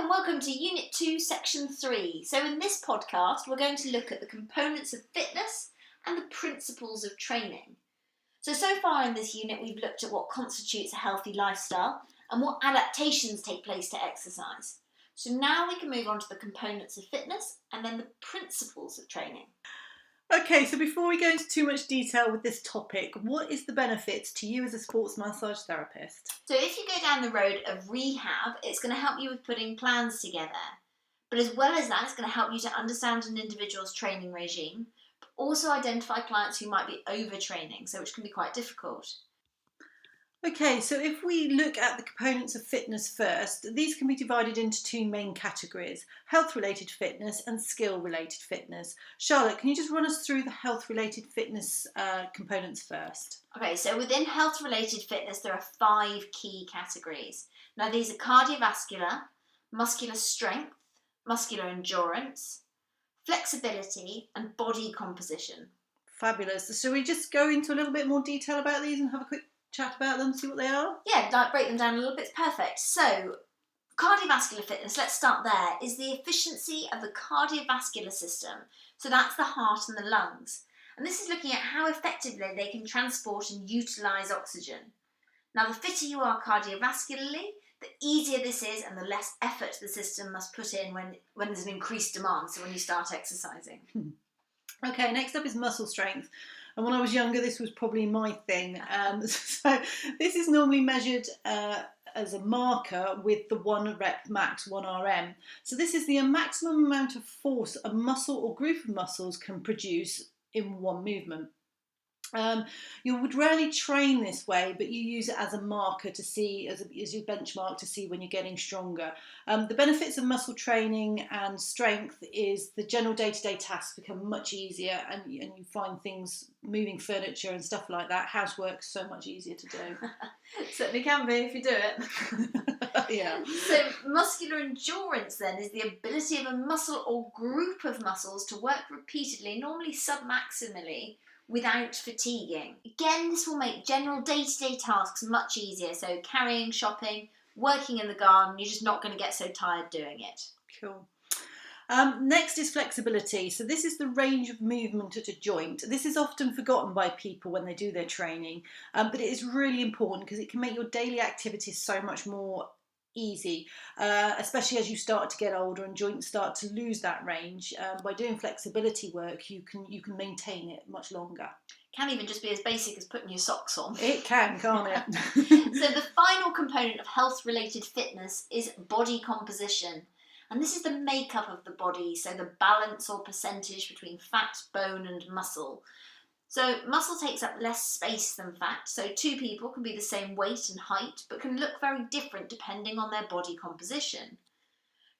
and welcome to Unit 2, Section 3. So in this podcast, we're going to look at the components of fitness and the principles of training. So far in this unit, we've looked at what constitutes a healthy lifestyle and what adaptations take place to exercise. So now we can move on to the components of fitness and then the principles of training. Okay, so before we go into too much detail with this topic, what is the benefits to you as a sports massage therapist? So if you go down the road of rehab, it's going to help you with putting plans together. But as well as that, it's going to help you to understand an individual's training regime, but also identify clients who might be overtraining, which can be quite difficult. Okay, so if we look at the components of fitness first, these can be divided into two main categories: health-related fitness and skill-related fitness. Charlotte, can you just run us through the health-related fitness components first? Okay, so within health-related fitness, there are 5 key categories. Now, these are cardiovascular, muscular strength, muscular endurance, flexibility, and body composition. Fabulous. So we just go into a little bit more detail about these and have a quick chat about them, see what they are? Yeah, break them down a little bit. Perfect. So, cardiovascular fitness, let's start there, is the efficiency of the cardiovascular system. So that's the heart and the lungs. And this is looking at how effectively they can transport and utilise oxygen. Now, the fitter you are cardiovascularly, the easier this is and the less effort the system must put in when there's an increased demand, so when you start exercising. Okay, next up is muscle strength. And when I was younger, this was probably my thing. So this is normally measured as a marker with the 1 rep max, 1 RM. So this is the maximum amount of force a muscle or group of muscles can produce in one movement. You would rarely train this way, but you use it as a marker to see, as your benchmark to see when you're getting stronger. The benefits of muscle training and strength is the general day-to-day tasks become much easier, and you find things, moving furniture and stuff like that, housework's so much easier to do. Certainly can be if you do it. Yeah. So muscular endurance then is the ability of a muscle or group of muscles to work repeatedly, normally submaximally, without fatiguing. Again, this will make general day-to-day tasks much easier. So carrying, shopping, working in the garden, you're just not going to get so tired doing it. Cool. Next is flexibility. So this is the range of movement at a joint. This is often forgotten by people when they do their training, but it is really important because it can make your daily activities so much more easy, especially as you start to get older and joints start to lose that range. By doing flexibility work, you can maintain it much longer. Can even just be as basic as putting your socks on. It can, can't it? So the final component of health-related fitness is body composition. And this is the makeup of the body, so the balance or percentage between fat, bone and muscle. So muscle takes up less space than fat, so 2 people can be the same weight and height, but can look very different depending on their body composition.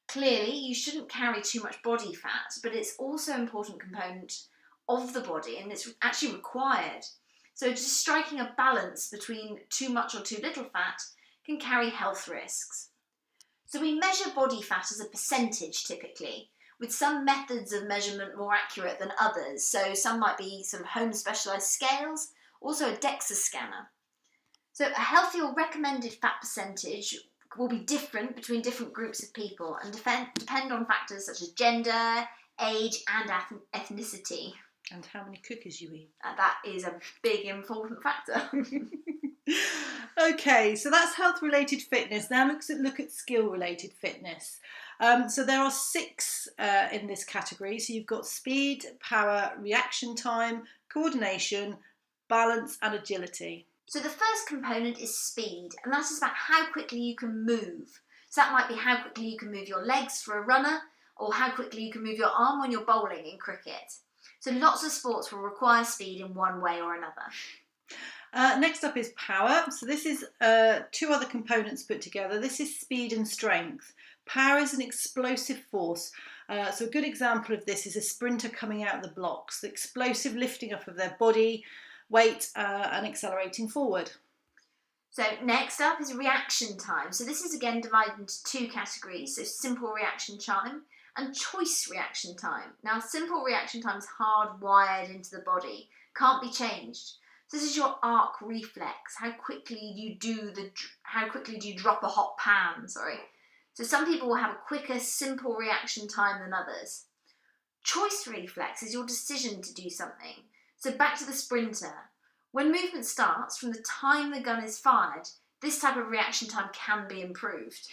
Clearly, you shouldn't carry too much body fat, but it's also an important component of the body, and it's actually required. So just striking a balance between too much or too little fat can carry health risks. So we measure body fat as a percentage typically, with some methods of measurement more accurate than others. So some might be sort of home specialised scales, also a DEXA scanner. So a healthy or recommended fat percentage will be different between different groups of people and depend on factors such as gender, age and ethnicity. And how many cookies you eat. That is a big important factor. Okay, so that's health-related fitness. Now look at skill-related fitness. So there are 6 in this category. So you've got speed, power, reaction time, coordination, balance and agility. So the first component is speed, and that is about how quickly you can move. So that might be how quickly you can move your legs for a runner, or how quickly you can move your arm when you're bowling in cricket. So lots of sports will require speed in one way or another. Next up is power. So this is 2 other components put together. This is speed and strength. Power is an explosive force. So a good example of this is a sprinter coming out of the blocks, the explosive lifting up of their body, weight and accelerating forward. So next up is reaction time. So this is again divided into 2 categories. So simple reaction time and choice reaction time. Now simple reaction time is hardwired into the body, can't be changed. So this is your arc reflex. How quickly do you drop a hot pan? So some people will have a quicker, simple reaction time than others. Choice reflex is your decision to do something. So back to the sprinter. When movement starts, from the time the gun is fired, this type of reaction time can be improved.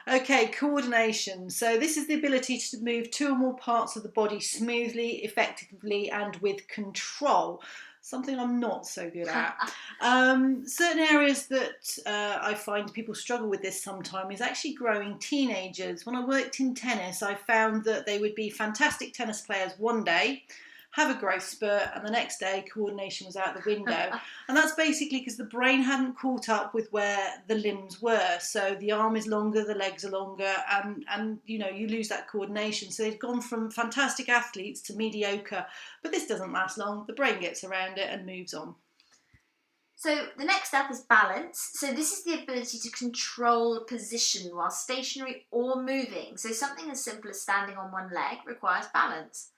Okay, coordination. So this is the ability to move two or more parts of the body smoothly, effectively, and with control. Something I'm not so good at. Certain areas that I find people struggle with this sometimes is actually growing teenagers. When I worked in tennis, I found that they would be fantastic tennis players one day, have a growth spurt, and the next day coordination was out the window. And that's basically because the brain hadn't caught up with where the limbs were. So the arm is longer, the legs are longer, and you lose that coordination. So they've gone from fantastic athletes to mediocre, but this doesn't last long. The brain gets around it and moves on. So the next step is balance. So this is the ability to control a position while stationary or moving. So something as simple as standing on one leg requires balance.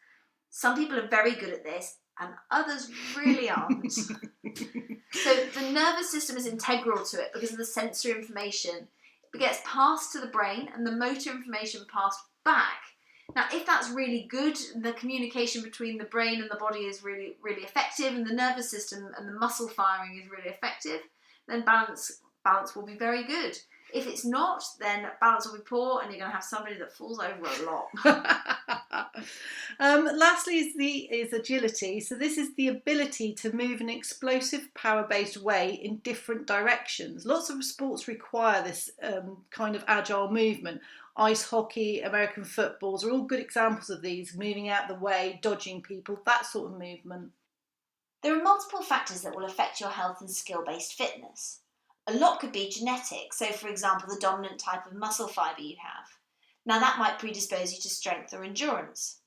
Some people are very good at this and others really aren't. So the nervous system is integral to it because of the sensory information. It gets passed to the brain and the motor information passed back. Now, if that's really good, the communication between the brain and the body is really, really effective, and the nervous system and the muscle firing is really effective, then balance will be very good. If it's not, then balance will be poor and you're going to have somebody that falls over a lot. Lastly is agility. So this is the ability to move in an explosive, power-based way in different directions. Lots of sports require this kind of agile movement. Ice hockey, American footballs are all good examples of these, moving out the way, dodging people, that sort of movement. There are multiple factors that will affect your health and skill-based fitness. A lot could be genetic, so for example the dominant type of muscle fibre you have. Now that might predispose you to strength or endurance.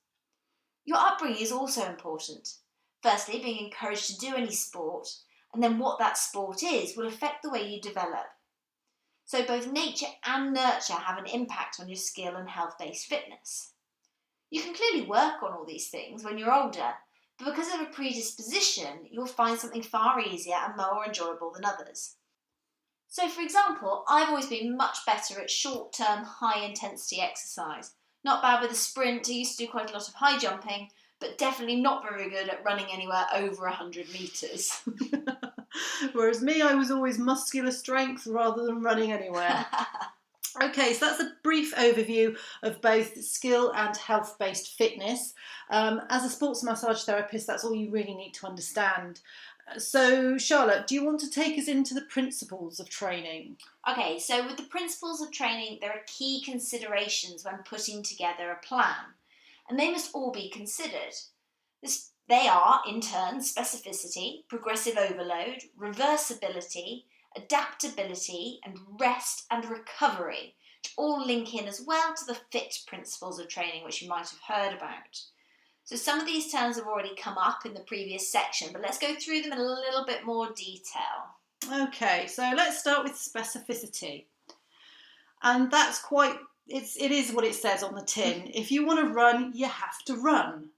Your upbringing is also important. Firstly, being encouraged to do any sport, and then what that sport is will affect the way you develop. So both nature and nurture have an impact on your skill and health-based fitness. You can clearly work on all these things when you're older, but because of a predisposition, you'll find something far easier and more enjoyable than others. So for example, I've always been much better at short-term, high-intensity exercise. Not bad with a sprint, I used to do quite a lot of high jumping, but definitely not very good at running anywhere over 100 metres. Whereas me, I was always muscular strength rather than running anywhere. Okay, so that's a brief overview of both skill and health-based fitness. As a sports massage therapist, that's all you really need to understand. So, Charlotte, do you want to take us into the principles of training? Okay, so with the principles of training, there are key considerations when putting together a plan, and they must all be considered. They are, in turn, specificity, progressive overload, reversibility, adaptability, and rest and recovery, which all link in as well to the FIT principles of training, which you might have heard about. So some of these terms have already come up in the previous section, but let's go through them in a little bit more detail. Okay, so let's start with specificity. And that's it is what it says on the tin. If you want to run, you have to run.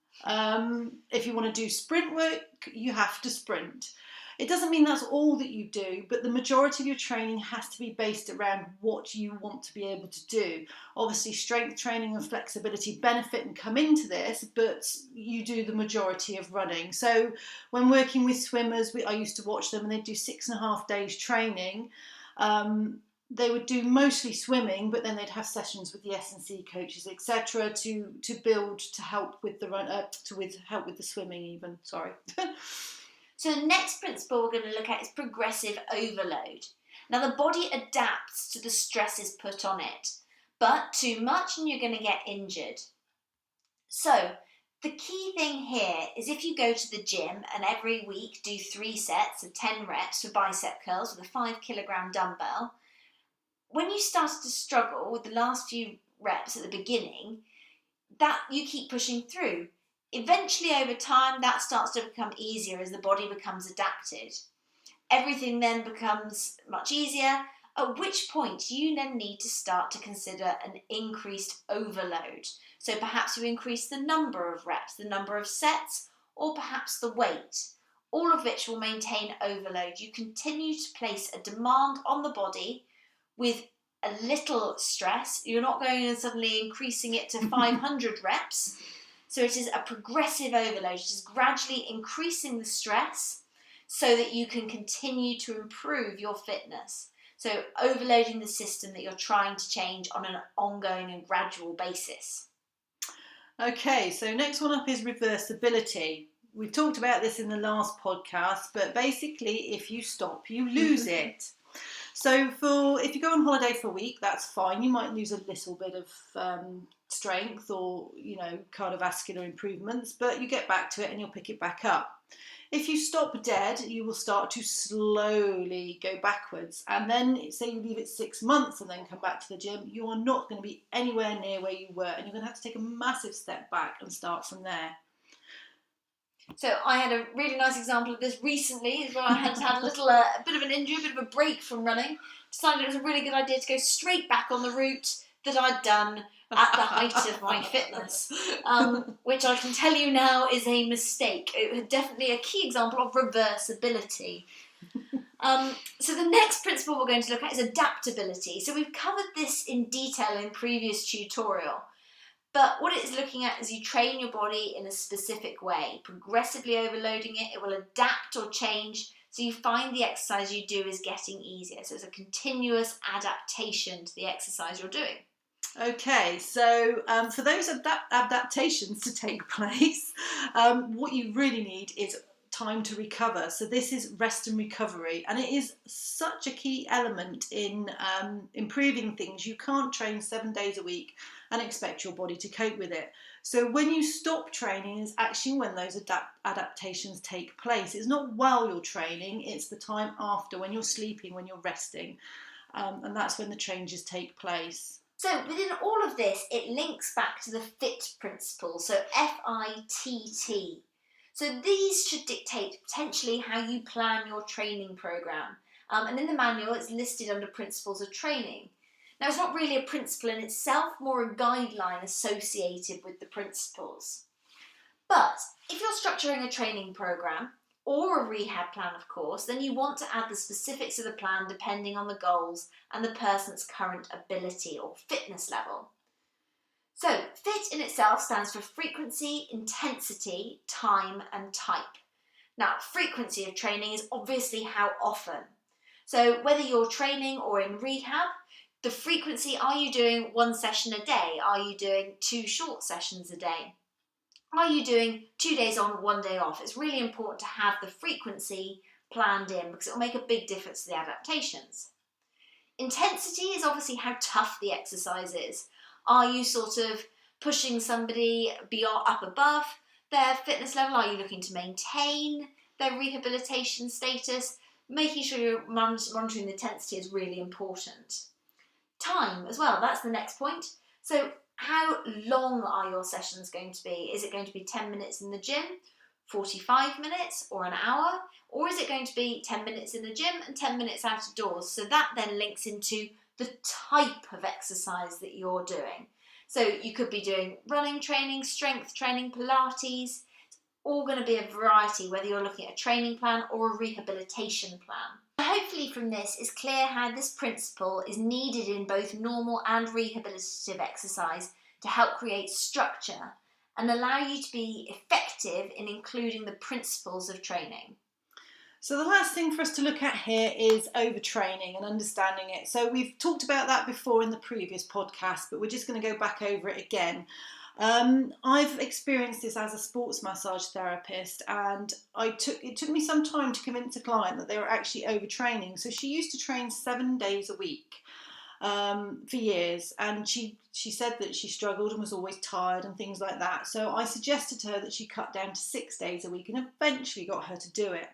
If you want to do sprint work, you have to sprint. It doesn't mean that's all that you do, but the majority of your training has to be based around what you want to be able to do. Obviously, strength training and flexibility benefit and come into this, but you do the majority of running. So when working with swimmers, I used to watch them and they'd do 6.5 days training. They would do mostly swimming, but then they'd have sessions with the S&C coaches, etc., to build to help with the run, help with the swimming even. Sorry. So the next principle we're going to look at is progressive overload. Now the body adapts to the stresses put on it, but too much and you're going to get injured. So the key thing here is if you go to the gym and every week do 3 sets of 10 reps for bicep curls with a 5 kilogram dumbbell, when you started to struggle with the last few reps at the beginning, that you keep pushing through. Eventually, over time, that starts to become easier as the body becomes adapted. Everything then becomes much easier, at which point you then need to start to consider an increased overload. So perhaps you increase the number of reps, the number of sets, or perhaps the weight, all of which will maintain overload. You continue to place a demand on the body with a little stress. You're not going and suddenly increasing it to 500 reps. So it is a progressive overload. It is gradually increasing the stress so that you can continue to improve your fitness. So overloading the system that you're trying to change on an ongoing and gradual basis. Okay, so next one up is reversibility. We talked about this in the last podcast, but basically if you stop, you lose it. So if you go on holiday for a week, that's fine. You might lose a little bit of strength or, cardiovascular improvements, but you get back to it and you'll pick it back up. If you stop dead, you will start to slowly go backwards. And then, say you leave it 6 months and then come back to the gym, you are not going to be anywhere near where you were. And you're going to have to take a massive step back and start from there. So I had a really nice example of this recently, where I had a bit of an injury, a bit of a break from running. Decided it was a really good idea to go straight back on the route that I'd done at the height of my fitness, which I can tell you now is a mistake. It was definitely a key example of reversibility. So the next principle we're going to look at is adaptability. So we've covered this in detail in previous tutorial. But what it is looking at is you train your body in a specific way, progressively overloading it. It will adapt or change, so you find the exercise you do is getting easier. So it's a continuous adaptation to the exercise you're doing. Okay, so for those adaptations to take place, what you really need is time to recover. So this is rest and recovery, and it is such a key element in improving things. You can't train 7 days a week and expect your body to cope with it. So when you stop training is actually when those adaptations take place. It's not while you're training, it's the time after, when you're sleeping, when you're resting, and that's when the changes take place. So within all of this, it links back to the FIT principle, so FITT. So these should dictate potentially how you plan your training program. And in the manual, it's listed under principles of training. Now, it's not really a principle in itself, more a guideline associated with the principles. But if you're structuring a training program, or a rehab plan, of course, then you want to add the specifics of the plan depending on the goals and the person's current ability or fitness level. So, FIT in itself stands for frequency, intensity, time and type. Now, frequency of training is obviously how often. So, whether you're training or in rehab, the frequency, are you doing 1 session a day? Are you doing 2 short sessions a day? Are you doing 2 days on, 1 day off? It's really important to have the frequency planned in because it will make a big difference to the adaptations. Intensity is obviously how tough the exercise is. Are you sort of pushing somebody up above their fitness level? Are you looking to maintain their rehabilitation status? Making sure you're monitoring the intensity is really important. Time as well, that's the next point. So how long are your sessions going to be? Is it going to be 10 minutes in the gym, 45 minutes or an hour? Or is it going to be 10 minutes in the gym and 10 minutes out of doors? So that then links into the type of exercise that you're doing. So you could be doing running training, strength training, Pilates. It's all going to be a variety, whether you're looking at a training plan or a rehabilitation plan. Hopefully from this is clear how this principle is needed in both normal and rehabilitative exercise to help create structure and allow you to be effective in including the principles of training. So the last thing for us to look at here is overtraining and understanding it. So we've talked about that before in the previous podcast, but we're just going to go back over it again. I've experienced this as a sports massage therapist, and it took me some time to convince a client that they were actually overtraining. So she used to train 7 days a week for years, and she said that she struggled and was always tired and things like that. So I suggested to her that she cut down to 6 days a week and eventually got her to do it.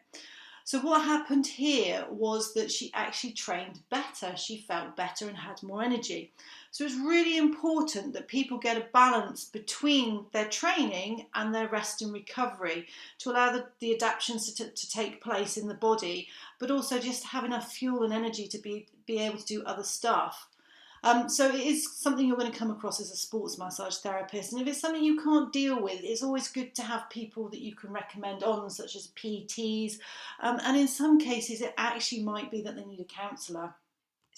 So what happened here was that she actually trained better. She felt better and had more energy. So it's really important that people get a balance between their training and their rest and recovery to allow the adaptations to take place in the body, but also just have enough fuel and energy to be able to do other stuff. So it is something you're going to come across as a sports massage therapist, and if it's something you can't deal with, it's always good to have people that you can recommend on, such as PTs, and in some cases it actually might be that they need a counsellor.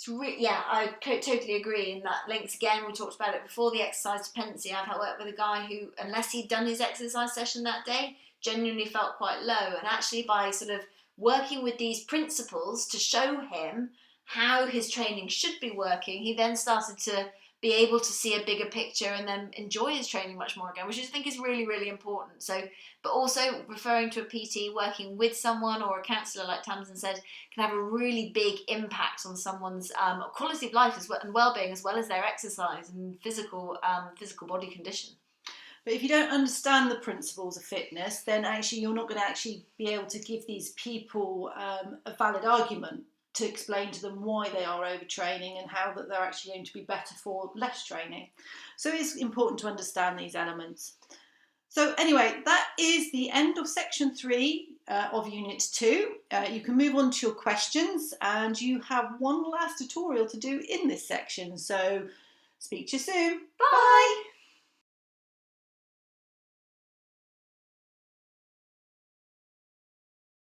Yeah, I totally agree. And that links again, we talked about it before, the exercise dependency. I've worked with a guy who, unless he'd done his exercise session that day, genuinely felt quite low. And actually, by sort of working with these principles to show him how his training should be working, he then started to be able to see a bigger picture and then enjoy his training much more again, which I think is really, really important. So, but also referring to a PT, working with someone or a counsellor, like Tamsin said, can have a really big impact on someone's quality of life as well, and well-being, as well as their exercise and physical body condition. But if you don't understand the principles of fitness, then actually you're not going to actually be able to give these people a valid argument to explain to them why they are overtraining and how that they're actually going to be better for less training. So it's important to understand these elements. So anyway, that is the end of section 3 of unit 2. You can move on to your questions, and you have one last tutorial to do in this section. So speak to you soon. Bye!